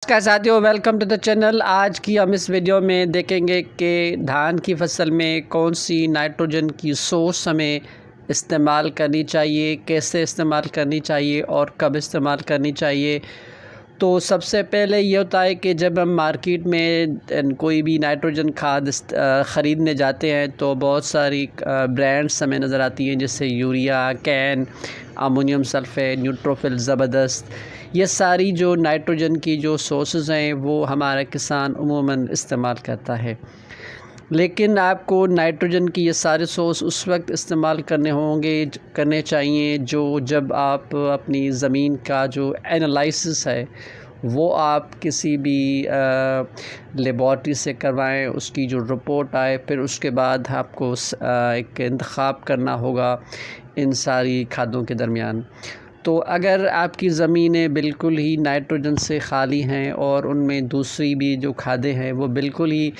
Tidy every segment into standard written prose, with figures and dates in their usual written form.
नमस्कार साथियों, welcome to the channel. आज की हम इस वीडियो में देखेंगे कि धान की फसल में कौन सी नाइट्रोजन की सोर्स हमें इस्तेमाल करनी चाहिए, कैसे इस्तेमाल करनी चाहिए और कब इस्तेमाल करनी चाहिए। तो सबसे पहले ये होता है कि जब हम मार्केट में कोई भी नाइट्रोजन खाद ख़रीदने जाते हैं तो बहुत सारी ब्रांड्स हमें नज़र आती हैं, जैसे urea, can, ammonium sulphate, neutrophil, ज़बरदस्त। ये सारी जो नाइट्रोजन की जो सोर्सेज हैं वो हमारा किसान उमूमन इस्तेमाल करता है। लेकिन आपको नाइट्रोजन की ये सारे सोर्स उस वक्त इस्तेमाल करने चाहिए जब आप अपनी ज़मीन का जो एनालिसिस है वो आप किसी भी लेबॉर्ट्री से करवाएं, उसकी जो रिपोर्ट आए, फिर उसके बाद आपको एक इंतखाब करना होगा इन सारी खादों के दरमियान। तो अगर आपकी ज़मीनें बिल्कुल ही नाइट्रोजन से ख़ाली हैं और उनमें दूसरी भी जो खादें हैं वो बिल्कुल ही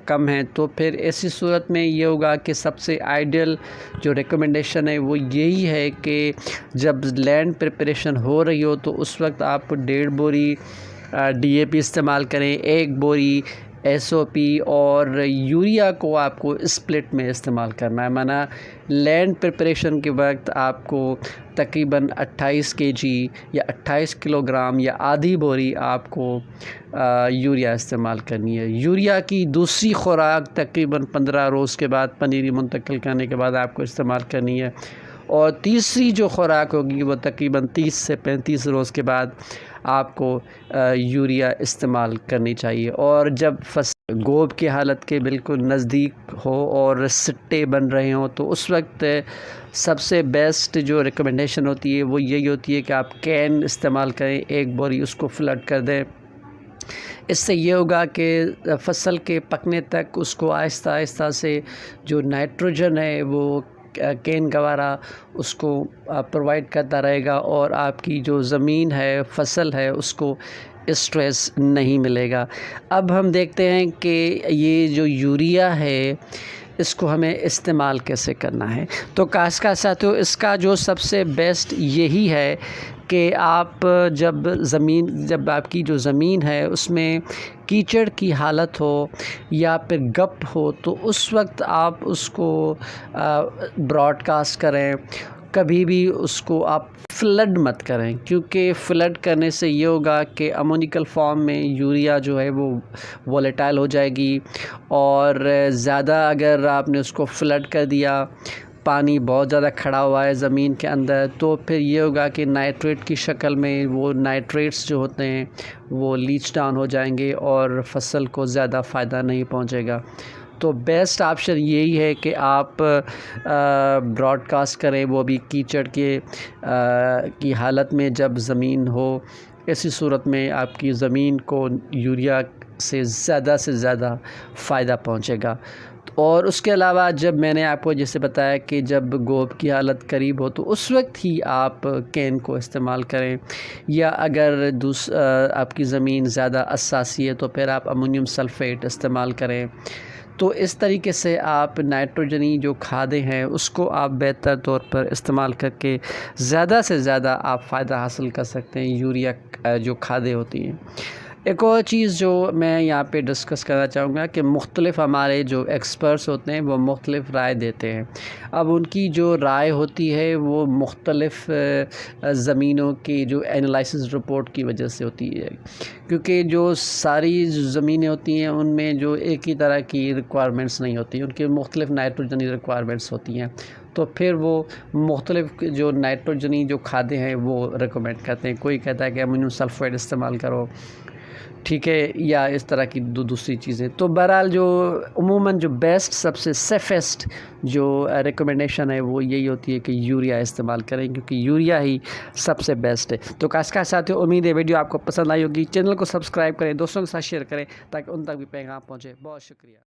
कम हैं, तो फिर ऐसी सूरत में ये होगा कि सबसे आइडियल जो रिकमेंडेशन है वो यही है कि जब लैंड प्रिपरेशन हो रही हो तो उस वक्त आप 1.5 बोरी DAP इस्तेमाल करें, 1 बोरी SOP और यूरिया को आपको स्प्लिट में इस्तेमाल करना है। माना लैंड प्रिपरेशन के वक्त आपको तकरीबन 28 kg या 28 किलोग्राम या आधी बोरी आपको यूरिया इस्तेमाल करनी है। यूरिया की दूसरी खुराक तकरीबन 15 रोज़ के बाद, पनीरी मुंतकिल करने के बाद आपको इस्तेमाल करनी है, और तीसरी जो खुराक होगी वो तकरीबन 30 से 35 रोज़ के बाद आपको यूरिया इस्तेमाल करनी चाहिए। और जब फसल गोब की हालत के बिल्कुल नज़दीक हो और सिट्टे बन रहे हों तो उस वक्त सबसे बेस्ट जो रिकमेंडेशन होती है वो यही होती है कि आप कैन इस्तेमाल करें, 1 बोरी उसको फ्लड कर दें। इससे ये होगा कि फसल के पकने तक उसको आहिस्ता आहिस्ता से जो नाइट्रोजन है वो कैन गवारा उसको प्रोवाइड करता रहेगा और आपकी जो ज़मीन है, फसल है, उसको स्ट्रेस नहीं मिलेगा। अब हम देखते हैं कि ये जो यूरिया है इसको हमें इस्तेमाल कैसे करना है। तो काश्तकार साथियों, इसका जो सबसे बेस्ट यही है कि आप जब आपकी जो ज़मीन है उसमें कीचड़ की हालत हो या फिर गप हो तो उस वक्त आप उसको ब्रॉडकास्ट करें। कभी भी उसको आप फ्लड मत करें, क्योंकि फ्लड करने से ये होगा कि अमोनिकल फॉर्म में यूरिया जो है वो वोलेटाइल हो जाएगी, और ज़्यादा अगर आपने उसको फ्लड कर दिया, पानी बहुत ज़्यादा खड़ा हुआ है ज़मीन के अंदर, तो फिर ये होगा कि नाइट्रेट की शक्ल में वो नाइट्रेट्स जो होते हैं वो लीच डाउन हो जाएंगे और फसल को ज़्यादा फ़ायदा नहीं पहुंचेगा। तो बेस्ट ऑप्शन यही है कि आप ब्रॉडकास्ट करें, वो भी कीचड़ की हालत में जब ज़मीन हो। ऐसी सूरत में आपकी ज़मीन को यूरिया से ज़्यादा फ़ायदा पहुंचेगा। और उसके अलावा जब मैंने आपको जैसे बताया कि जब गोब की हालत करीब हो तो उस वक्त ही आप कैन को इस्तेमाल करें, या अगर आपकी ज़मीन ज़्यादा अस्सासी है तो फिर आप अमोनियम सल्फेट इस्तेमाल करें। तो इस तरीके से आप नाइट्रोजनी जो खादें हैं उसको आप बेहतर तौर पर इस्तेमाल करके ज़्यादा से ज़्यादा आप फ़ायदा हासिल कर सकते हैं यूरिया जो खादें होती हैं। एक और चीज़ जो मैं यहाँ पे डिस्कस करना चाहूँगा कि मुख्तलिफ़ हमारे जो एक्सपर्ट्स होते हैं वो मुख्तलिफ़ राय देते हैं। अब उनकी जो राय होती है वो मुख्तलिफ़ ज़मीनों की जो एनालिसिस रिपोर्ट की वजह से होती है, क्योंकि जो सारी ज़मीनें होती हैं उनमें जो एक ही तरह की रिक्वायरमेंट्स नहीं होती, उनकी मुख्तलिफ़ नाइट्रोजनी रिक्वायरमेंट्स होती हैं। तो फिर वो मुख्तलिफ़ जो नाइट्रोजनी जो खादें हैं वो रिकमेंड करते हैं। कोई कहता है कि अमोनियम सल्फेट इस्तेमाल करो, ठीक है, या इस तरह की दूसरी चीज़ें। तो बहरहाल जो उमूमन जो बेस्ट सबसे सेफेस्ट जो रिकमेंडेशन है वो यही होती है कि यूरिया इस्तेमाल करें, क्योंकि यूरिया ही सबसे बेस्ट है। तो काश्तकार साथियों, उम्मीद है वीडियो आपको पसंद आई होगी। चैनल को सब्सक्राइब करें, दोस्तों के साथ शेयर करें ताकि उन तक भी पैगाम पहुँचे। बहुत शुक्रिया।